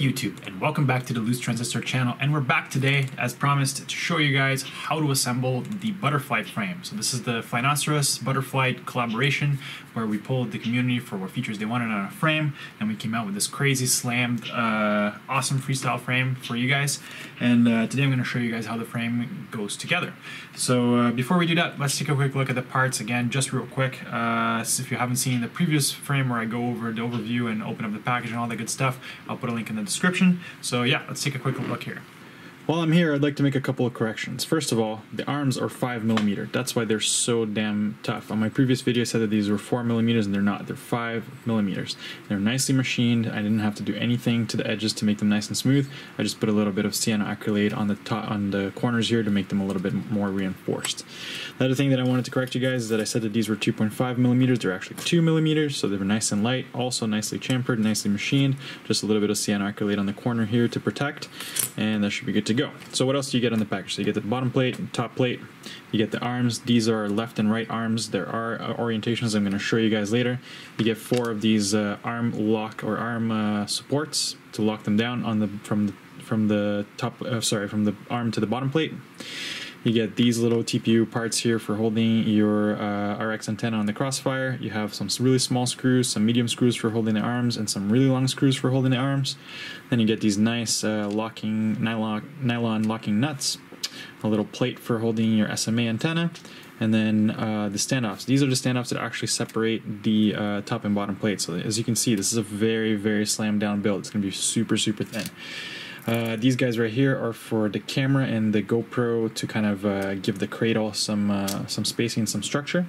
YouTube, and welcome back to the Loose Transistor channel. And we're back today, as promised, to show you guys how to assemble the butterfly frame. So this is the Flynoceros Butterflight collaboration, where we pulled the community for what features they wanted on a frame, and we came out with this crazy slammed, awesome freestyle frame for you guys. And today I'm going to show you guys how the frame goes together. So before we do that, let's take a quick look at the parts again, just real quick. If you haven't seen the previous frame where I go over the overview and open up the package and all that good stuff, I'll put a link in the description. So yeah, let's take a quick look here. While I'm here, I'd like to make a couple of corrections. First of all, the arms are 5mm. That's why they're so damn tough. On my previous video, I said that these were 4mm, and they're not. They're 5mm. They're nicely machined. I didn't have to do anything to the edges to make them nice and smooth. I just put a little bit of sienna acrylate on the top, on the corners here to make them a little bit more reinforced. The other thing that I wanted to correct you guys is that I said that these were 2.5mm. They're actually 2mm, so they were nice and light. Also nicely chamfered, nicely machined. Just a little bit of sienna acrylate on the corner here to protect, and that should be good to go. So what else do you get on the package? So you get the bottom plate and top plate. You get the arms. These are left and right arms. There are orientations I'm going to show you guys later. You get 4 of these arm lock or arm supports to lock them down on the from the arm to the bottom plate. You get these little TPU parts here for holding your RX antenna on the crossfire. You have some really small screws, some medium screws for holding the arms, and some really long screws for holding the arms. Then you get these nice nylon locking nuts, a little plate for holding your SMA antenna, and then the standoffs. These are the standoffs that actually separate the top and bottom plate. So as you can see, this is a very, very slammed down build. It's going to be super, super thin. These guys right here are for the camera and the GoPro to kind of give the cradle some spacing, some structure.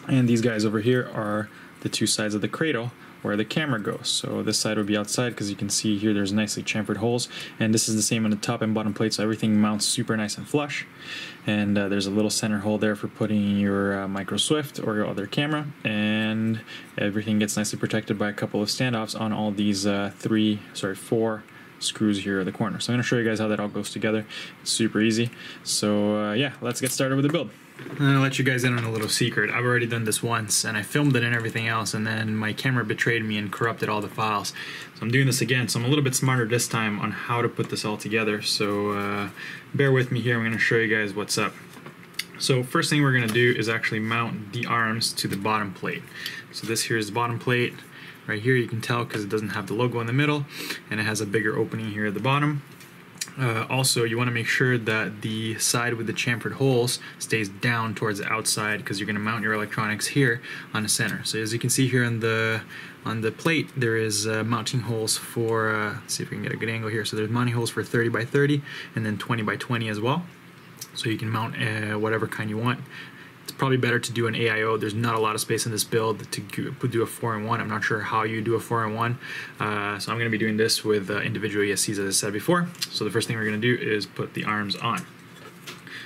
And these guys over here are the 2 sides of the cradle where the camera goes. So this side would be outside, because you can see here there's nicely chamfered holes, and this is the same on the top and bottom plate, so everything mounts super nice and flush. And there's a little center hole there for putting your micro swift or your other camera, and everything gets nicely protected by a couple of standoffs on all these 4 screws here at the corner. So I'm going to show you guys how that all goes together. It's super easy. So yeah, let's get started with the build. I'm going to let you guys in on a little secret. I've already done this once, and I filmed it and everything else, and then my camera betrayed me and corrupted all the files. So I'm doing this again, so I'm a little bit smarter this time on how to put this all together. So bear with me here. I'm going to show you guys what's up. So first thing we're going to do is actually mount the arms to the bottom plate. So this here is the bottom plate. Right here you can tell because it doesn't have the logo in the middle, and it has a bigger opening here at the bottom. Also, you want to make sure that the side with the chamfered holes stays down towards the outside, because you're going to mount your electronics here on the center. So as you can see here on the plate, there is mounting holes for, let's see if we can get a good angle here. So there's mounting holes for 30 by 30 and then 20 by 20 as well. So you can mount whatever kind you want. It's probably better to do an AIO. There's not a lot of space in this build to do a 4-in-1. I'm not sure how you do a 4-in-1. So I'm going to be doing this with individual ESCs, as I said before. So the first thing we're going to do is put the arms on.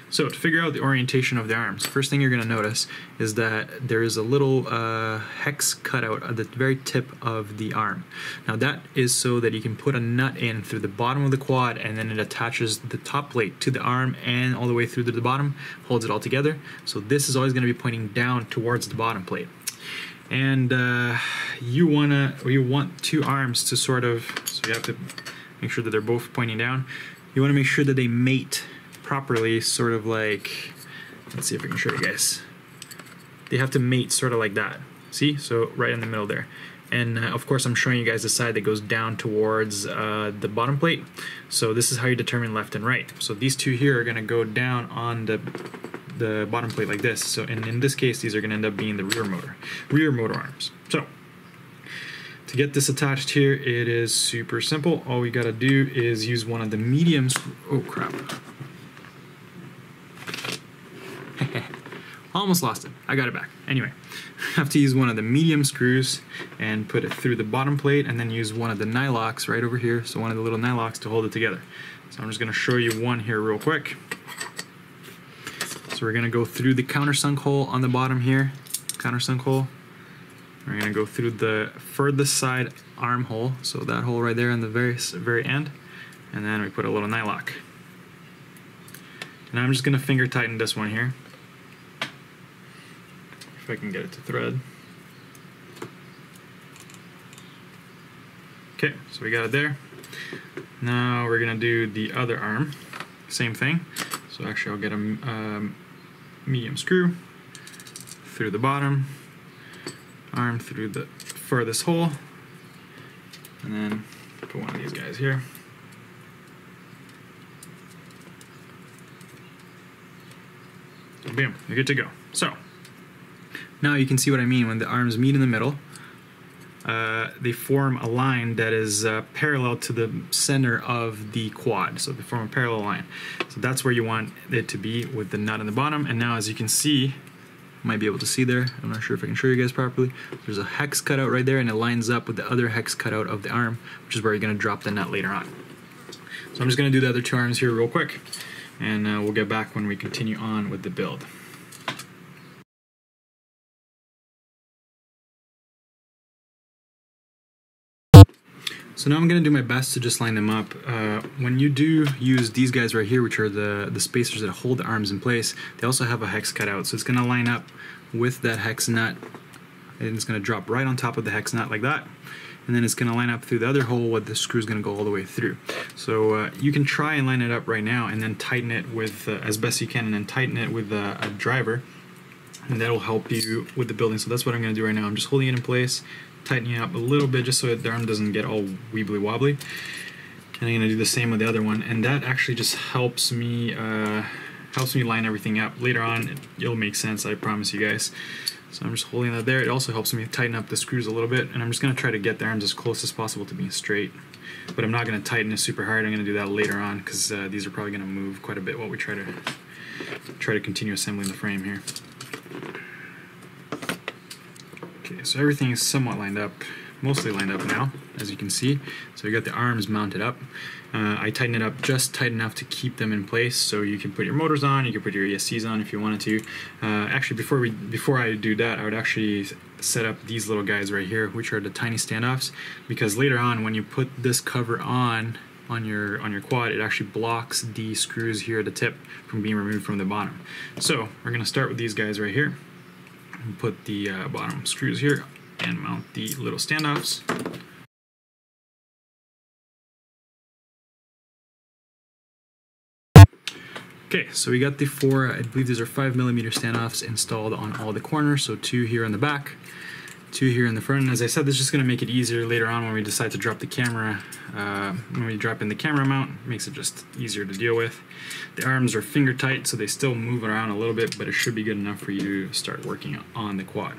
So to figure out the orientation of the arms, first thing you're going to notice is that there is a little hex cutout at the very tip of the arm. Now that is so that you can put a nut in through the bottom of the quad, and then it attaches the top plate to the arm and all the way through to the bottom, holds it all together. So this is always going to be pointing down towards the bottom plate. And you want 2 arms to sort of, so you have to make sure that they're both pointing down. You want to make sure that they mate properly, sort of like, let's see if I can show you guys. They have to mate sort of like that. See? So right in the middle there. And of course I'm showing you guys the side that goes down towards the bottom plate. So this is how you determine left and right. So these 2 here are going to go down on the bottom plate like this. So in this case, these are going to end up being the rear motor arms. So to get this attached here, it is super simple. All we got to do is use one of the medium, oh crap. Almost lost it. I got it back. Anyway, I have to use one of the medium screws and put it through the bottom plate, and then use one of the nylocks right over here, so one of the little nylocks to hold it together. So I'm just going to show you one here real quick. So we're going to go through the countersunk hole on the bottom here, countersunk hole. We're going to go through the furthest side arm hole, so that hole right there on the very end, and then we put a little nylock. And I'm just going to finger tighten this one here, if I can get it to thread. Okay, so we got it there. Now we're gonna do the other arm, same thing. So actually I'll get a medium screw through the bottom, arm through the furthest hole, and then put one of these guys here. Boom, you're good to go. So now you can see what I mean when the arms meet in the middle. They form a line that is parallel to the center of the quad. So they form a parallel line. So that's where you want it to be with the nut in the bottom. And now as you can see, you might be able to see there, I'm not sure if I can show you guys properly, there's a hex cutout right there and it lines up with the other hex cutout of the arm, which is where you're going to drop the nut later on. So I'm just going to do the other two arms here real quick, and we'll get back when we continue on with the build. So now I'm going to do my best to just line them up. When you do use these guys right here, which are the spacers that hold the arms in place, they also have a hex cut out. So it's going to line up with that hex nut, and it's going to drop right on top of the hex nut like that. And then it's going to line up through the other hole where the screw is going to go all the way through. So you can try and line it up right now and then tighten it with, as best you can, and then tighten it with a driver. And that'll help you with the building. So that's what I'm going to do right now. I'm just holding it in place, tightening it up a little bit just so that the arm doesn't get all weebly wobbly. And I'm going to do the same with the other one, and that actually just helps me line everything up. Later on, it'll make sense, I promise you guys. So I'm just holding that there. It also helps me tighten up the screws a little bit, and I'm just going to try to get the arms as close as possible to being straight. But I'm not going to tighten it super hard. I'm going to do that later on because these are probably going to move quite a bit while we try to continue assembling the frame here. Okay, so everything is somewhat lined up, mostly lined up now, as you can see. So we got the arms mounted up. I tighten it up just tight enough to keep them in place, so you can put your motors on, you can put your ESCs on if you wanted to. Actually, before I do that, I would actually set up these little guys right here, which are the tiny standoffs, because later on, when you put this cover on your quad, it actually blocks the screws here at the tip from being removed from the bottom. So we're going to start with these guys right here. Put the bottom screws here and mount the little standoffs. Okay, so we got the four, I believe these are 5mm standoffs installed on all the corners, so 2 here in the back, 2 here in the front. And as I said, this is just going to make it easier later on when we decide to drop the camera. When we drop in the camera mount, it makes it just easier to deal with. The arms are finger tight, so they still move around a little bit, but it should be good enough for you to start working on the quad.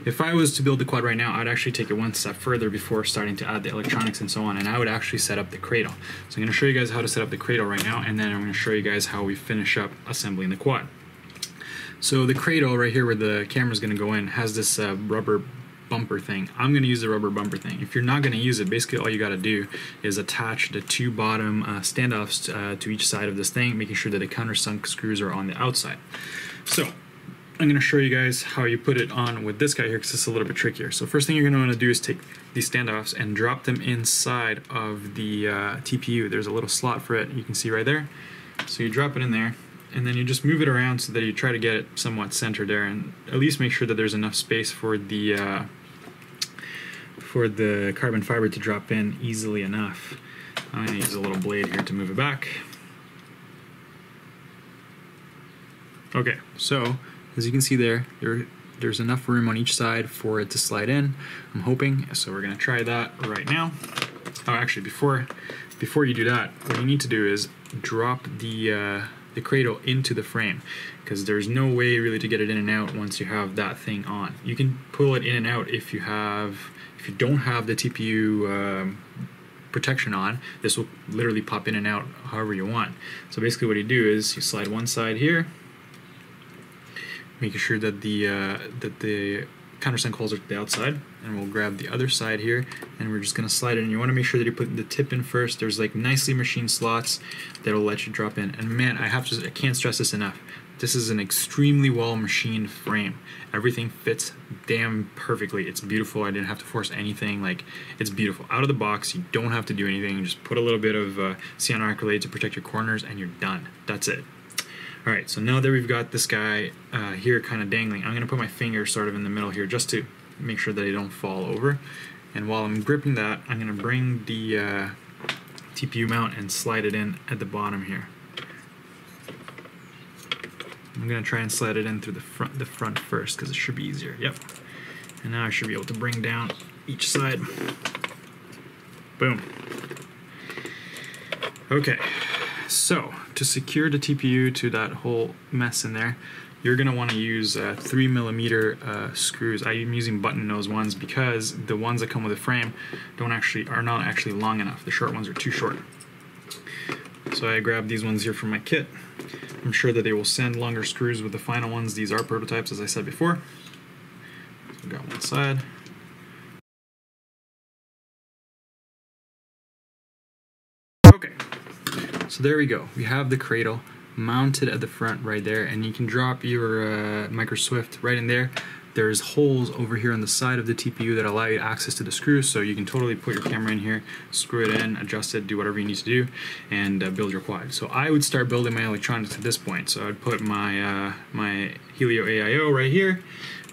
If I was to build the quad right now, I'd actually take it one step further before starting to add the electronics and so on, and I would actually set up the cradle. So I'm going to show you guys how to set up the cradle right now, and then I'm going to show you guys how we finish up assembling the quad. So the cradle right here where the camera is going to go in has this rubber bumper thing. I'm going to use the rubber bumper thing. If you're not going to use it, basically all you got to do is attach the 2 bottom standoffs to each side of this thing, making sure that the countersunk screws are on the outside. So I'm going to show you guys how you put it on with this guy here, because it's a little bit trickier. So first thing you're going to want to do is take these standoffs and drop them inside of the TPU. There's a little slot for it, you can see right there. So you drop it in there, and then you just move it around so that you try to get it somewhat centered there, and at least make sure that there's enough space for the carbon fiber to drop in easily enough. I'm going to use a little blade here to move it back. Okay, so as you can see there's enough room on each side for it to slide in, I'm hoping. So we're going to try that right now. Oh, actually, before you do that, what you need to do is drop the cradle into the frame, because there's no way really to get it in and out once you have that thing on. You can pull it in and out if you don't have the TPU protection on. This will literally pop in and out however you want. So basically what you do is you slide one side here, making sure that the countersunk holes are to the outside, and we'll grab the other side here, and we're just going to slide it in. You want to make sure that you put the tip in first. There's like nicely machined slots that'll let you drop in. And man, I can't stress this enough. This is an extremely well machined frame. Everything fits damn perfectly. It's beautiful. I didn't have to force anything. Like, it's beautiful. Out of the box, you don't have to do anything. You just put a little bit of cyano acrylate to protect your corners, and you're done. That's it. Alright, so now that we've got this guy here kind of dangling, I'm going to put my finger sort of in the middle here just to make sure that they don't fall over. And while I'm gripping that, I'm going to bring the TPU mount and slide it in at the bottom here. I'm gonna try and slide it in through the front first because it should be easier. Yep. And now I should be able to bring down each side. Boom. Okay. So to secure the TPU to that whole mess in there, you're gonna want to use 3mm screws. I'm using button nose ones because the ones that come with the frame are not actually long enough. The short ones are too short. So I grabbed these ones here from my kit. I'm sure that they will send longer screws with the final ones. These are prototypes, as I said before. So we got one side. Okay, so there we go. We have the cradle mounted at the front right there, and you can drop your micro swift right in there. There's holes over here on the side of the TPU that allow you access to the screws, so you can totally put your camera in here, screw it in, adjust it, do whatever you need to do, and build your quad. So I would start building my electronics at this point. So I'd put my my Helio AIO right here,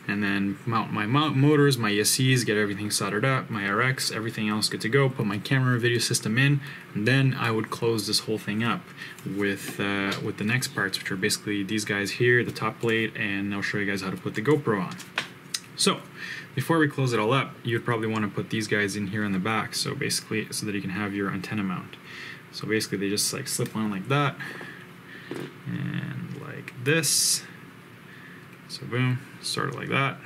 and then mount my motors, my ESCs, get everything soldered up, my RX, everything else good to go, put my camera video system in, and then I would close this whole thing up with the next parts, which are basically these guys here, the top plate, and I'll show you guys how to put the GoPro on. So before we close it all up, you'd probably want to put these guys in here on the back, so basically so that you can have your antenna mount. So basically they just like slip on like that and like this. So boom, sort of like that.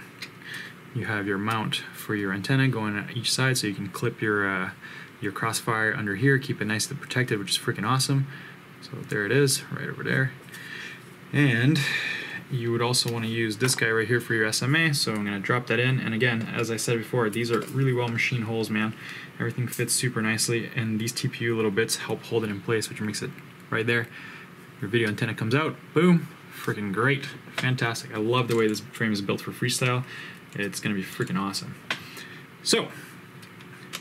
You have your mount for your antenna going on each side, so you can clip your crossfire under here, keep it nice and protected, which is freaking awesome. So there it is, right over there. And you would also want to use this guy right here for your SMA, so I'm going to drop that in. And again, as I said before, these are really well machined holes, man. Everything fits super nicely, and these TPU little bits help hold it in place, which makes it right there. Your video antenna comes out, boom, freaking great, fantastic. I love the way this frame is built for freestyle. It's going to be freaking awesome. So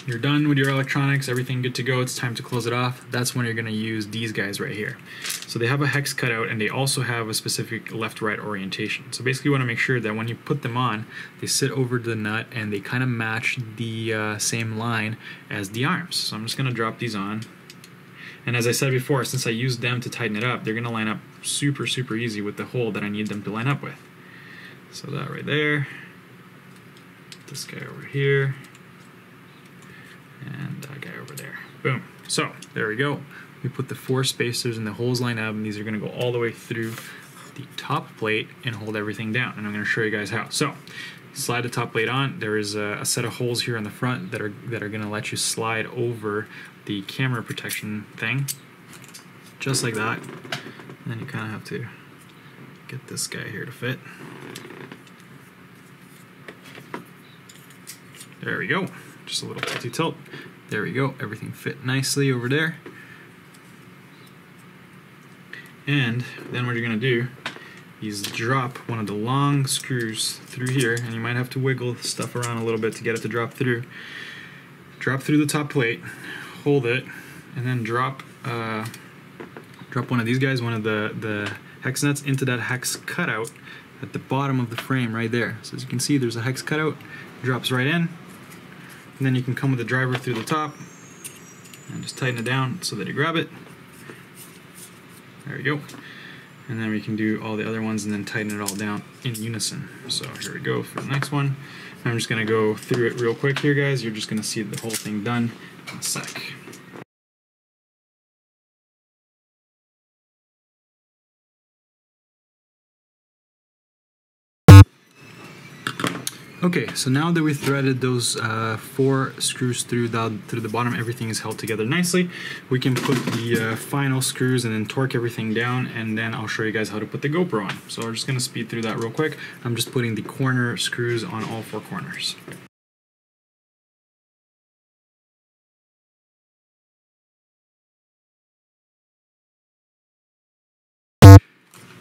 you're done with your electronics, everything good to go, it's time to close it off. That's when you're going to use these guys right here. So they have a hex cutout, and they also have a specific left-right orientation. So basically you want to make sure that when you put them on, they sit over the nut and they kind of match the same line as the arms. So I'm just going to drop these on. And as I said before, since I used them to tighten it up, they're going to line up super, super easy with the hole that I need them to line up with. So that right there, this guy over here, and that guy over there. Boom. So there we go. We put the 4 spacers and the holes line up, and these are going to go all the way through the top plate and hold everything down. And I'm going to show you guys how. So slide the top plate on. There is a set of holes here in the front that are going to let you slide over the camera protection thing, just like that. And then you kind of have to get this guy here to fit. There we go. Just a little tilty tilt. There we go. Everything fit nicely over there. And then what you're going to do is drop one of the long screws through here, and you might have to wiggle stuff around a little bit to get it to drop through. Drop through the top plate, hold it, and then drop one of these guys, one of the hex nuts, into that hex cutout at the bottom of the frame right there. So as you can see, there's a hex cutout, drops right in. And then you can come with the driver through the top and just tighten it down so that you grab it. There we go. And then we can do all the other ones and then tighten it all down in unison. So here we go for the next one. I'm just going to go through it real quick here, guys. You're just going to see the whole thing done in a sec. Okay, so now that we threaded those 4 screws through the bottom, everything is held together nicely. We can put the final screws and then torque everything down, and then I'll show you guys how to put the GoPro on. So we're just going to speed through that real quick. I'm just putting the corner screws on all 4 corners.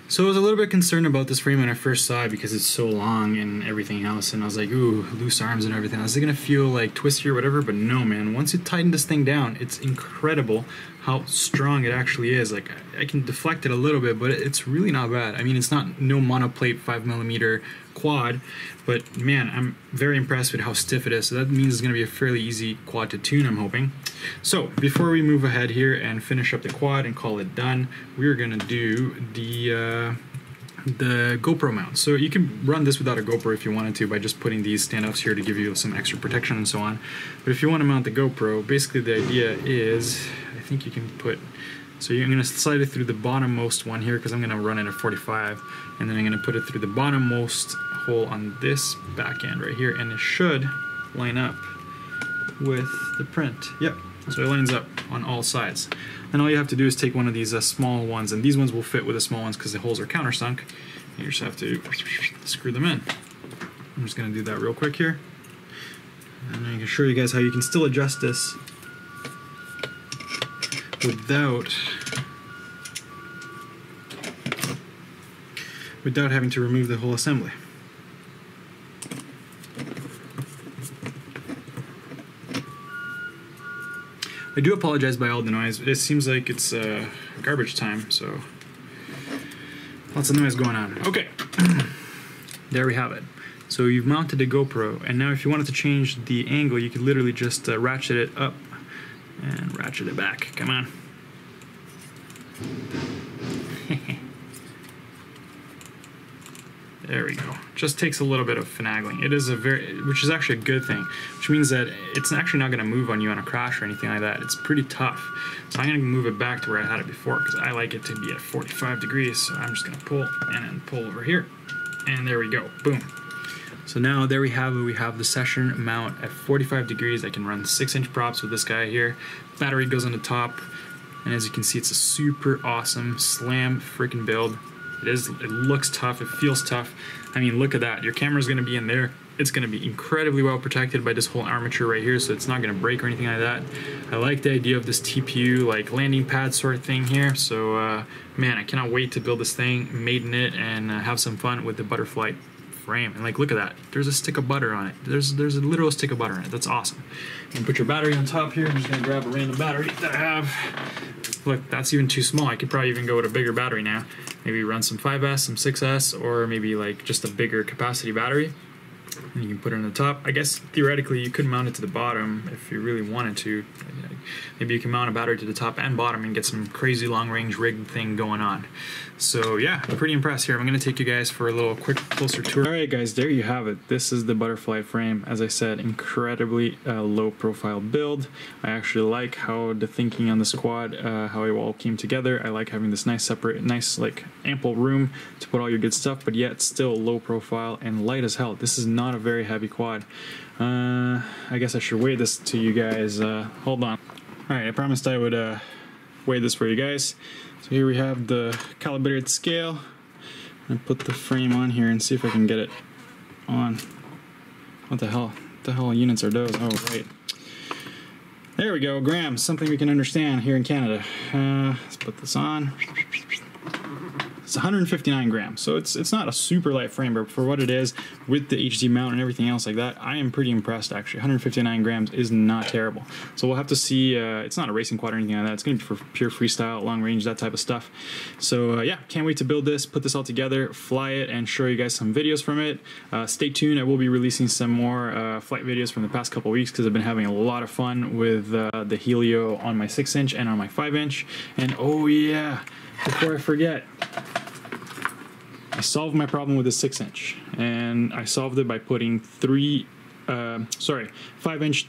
So I was a little bit concerned about this frame when I first saw it because it's so long and everything else, and I was like, ooh, loose arms and everything. I was gonna feel like twisty or whatever, but no, man. Once you tighten this thing down, it's incredible how strong it actually is. Like, I can deflect it a little bit, but it's really not bad. I mean, it's not no monoplate 5mm quad, but man, I'm very impressed with how stiff it is. So that means it's going to be a fairly easy quad to tune, I'm hoping. So before we move ahead here and finish up the quad and call it done, we're going to do the GoPro mount. So you can run this without a GoPro if you wanted to, by just putting these standoffs here to give you some extra protection and so on. But if you want to mount the GoPro, basically the idea is, I think you can put, so you're going to slide it through the bottommost one here, because I'm going to run it at 45, and then I'm going to put it through the bottommost hole on this back end right here, and it should line up with the print. Yep, so it lines up on all sides. And all you have to do is take one of these small ones, and these ones will fit with the small ones because the holes are countersunk. You just have to screw them in. I'm just going to do that real quick here, and I can show you guys how you can still adjust this without having to remove the whole assembly. I do apologize by all the noise. It seems like it's garbage time, so lots of noise going on. Okay, there we have it. So you've mounted the GoPro, and now if you wanted to change the angle, you could literally just ratchet it up and ratchet it back. Come on. There we go. Just takes a little bit of finagling. It is which is actually a good thing, which means that it's actually not going to move on you on a crash or anything like that. It's pretty tough. So I'm going to move it back to where I had it before, because I like it to be at 45 degrees. So I'm just going to pull and then pull over here. And there we go. Boom. So now there we have it. We have the session mount at 45 degrees. I can run 6-inch props with this guy here. Battery goes on the top. And as you can see, it's a super awesome slam freaking build. It looks tough, it feels tough. I mean, look at that. Your camera's gonna be in there. It's gonna be incredibly well protected by this whole armature right here, so it's not gonna break or anything like that. I like the idea of this TPU like landing pad sort of thing here. So man, I cannot wait to build this thing, maiden it, and have some fun with the butterfly frame. And like, look at that. There's a stick of butter on it. There's a literal stick of butter in it. That's awesome. You can put your battery on top here. I'm just gonna grab a random battery that I have. Look, that's even too small. I could probably even go with a bigger battery now. Maybe run some 5S, some 6S, or maybe like just a bigger capacity battery. And you can put it on the top. I guess theoretically you could mount it to the bottom if you really wanted to. Maybe you can mount a battery to the top and bottom and get some crazy long range rig thing going on. So yeah, I'm pretty impressed here. I'm going to take you guys for a little quick closer tour. Alright guys, there you have it. This is the butterfly frame. As I said, incredibly low profile build. I actually like how the thinking on this quad, how it all came together. I like having this nice like ample room to put all your good stuff, but yet still low profile and light as hell. This is not a very heavy quad. I guess I should weigh this to you guys. Hold on. Alright, I promised I would weigh this for you guys. So here we have the calibrated scale. I'm gonna put the frame on here and see if I can get it on. What the hell? What the hell units are those? Oh, right. There we go, grams, something we can understand here in Canada. Let's put this on. It's 159 grams, so it's not a super light frame, but for what it is, with the HD mount and everything else like that, I am pretty impressed actually. 159 grams is not terrible. So we'll have to see, it's not a racing quad or anything like that, it's going to be for pure freestyle, long range, that type of stuff. So yeah, can't wait to build this, put this all together, fly it, and show you guys some videos from it. Stay tuned, I will be releasing some more flight videos from the past couple weeks, because I've been having a lot of fun with the Helio on my 6-inch and on my 5-inch. And oh yeah, before I forget, I solved my problem with the 6-inch, and I solved it by putting 5-inch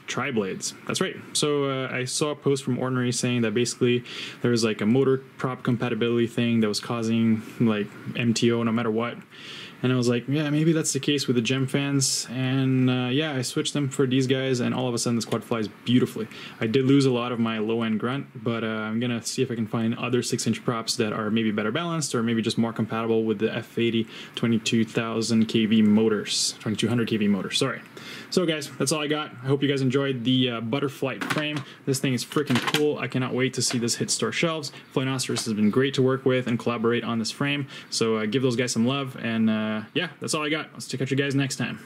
tri-blades. That's right. So I saw a post from Ordinary saying that basically there was like a motor prop compatibility thing that was causing like MTO no matter what. And I was like, yeah, maybe that's the case with the gem fans. And yeah, I switched them for these guys, and all of a sudden this quad flies beautifully. I did lose a lot of my low-end grunt, but I'm going to see if I can find other 6-inch props that are maybe better balanced, or maybe just more compatible with the F80 22,000 kV motors, 2200 kV motors, sorry. So guys, that's all I got. I hope you guys enjoyed the Butterflight frame. This thing is freaking cool. I cannot wait to see this hit store shelves. Flynoceros has been great to work with and collaborate on this frame. So give those guys some love, and yeah, that's all I got. Let's check out you guys next time.